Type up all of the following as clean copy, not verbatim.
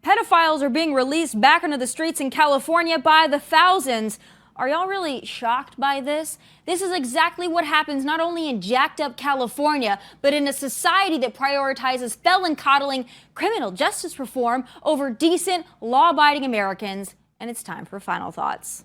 Pedophiles are being released back onto the streets in California by the thousands. Are y'all really shocked by this? This is exactly what happens not only in jacked up California, but in a society that prioritizes felon coddling, criminal justice reform over decent, law-abiding Americans. And it's time for final thoughts.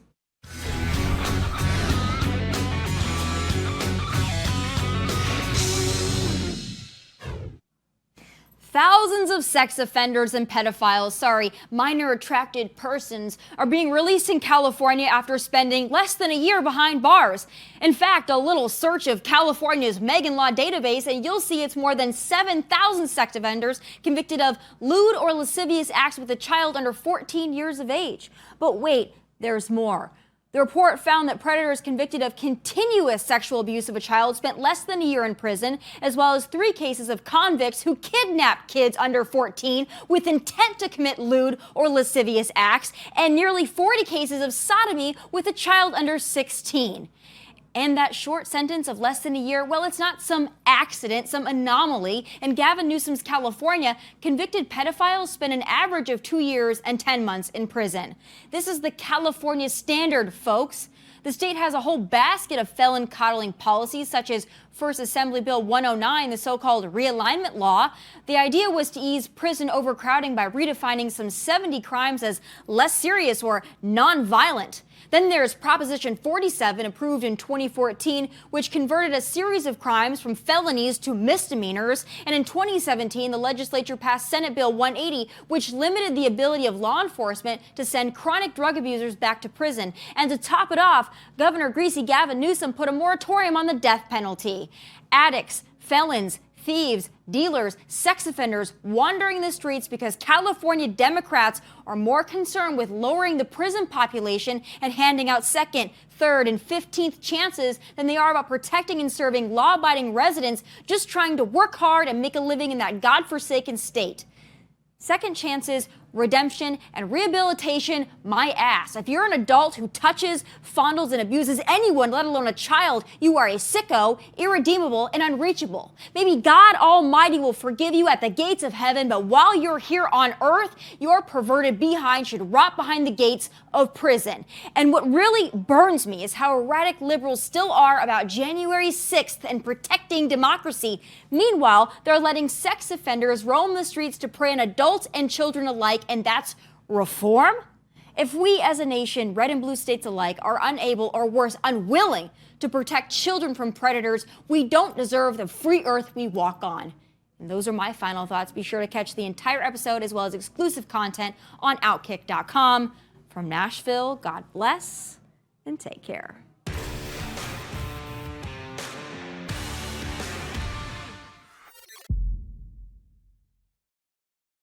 Thousands of sex offenders and pedophiles, minor attracted persons, are being released in California after spending less than a year behind bars. In fact, a little search of California's Megan Law database and you'll see it's more than 7,000 sex offenders convicted of lewd or lascivious acts with a child under 14 years of age. But wait, there's more. The report found that predators convicted of continuous sexual abuse of a child spent less than a year in prison, as well as 3 cases of convicts who kidnapped kids under 14 with intent to commit lewd or lascivious acts, and nearly 40 cases of sodomy with a child under 16. And that short sentence of less than a year, well, it's not some accident, some anomaly. In Gavin Newsom's California, convicted pedophiles spend an average of 2 years and 10 months in prison. This is the California standard, folks. The state has a whole basket of felon coddling policies, such as First Assembly Bill 109, the so-called realignment law. The idea was to ease prison overcrowding by redefining some 70 crimes as less serious or non-violent. Then there's Proposition 47, approved in 2014, which converted a series of crimes from felonies to misdemeanors. And in 2017, the legislature passed Senate Bill 180, which limited the ability of law enforcement to send chronic drug abusers back to prison. And to top it off, Governor Greasy Gavin Newsom put a moratorium on the death penalty. Addicts, felons, thieves, dealers, sex offenders wandering the streets because California Democrats are more concerned with lowering the prison population and handing out second, third, and 15th chances than they are about protecting and serving law-abiding residents just trying to work hard and make a living in that godforsaken state. Second chances, redemption, and rehabilitation, my ass. If you're an adult who touches, fondles, and abuses anyone, let alone a child, you are a sicko, irredeemable, and unreachable. Maybe God Almighty will forgive you at the gates of heaven, but while you're here on earth, your perverted behind should rot behind the gates of prison. And what really burns me is how erratic liberals still are about January 6th and protecting democracy. Meanwhile, they're letting sex offenders roam the streets to prey on adults and children alike, and that's reform? If we as a nation, red and blue states alike, are unable or worse, unwilling to protect children from predators, we don't deserve the free earth we walk on. And those are my final thoughts. Be sure to catch the entire episode as well as exclusive content on Outkick.com. From Nashville, God bless and take care.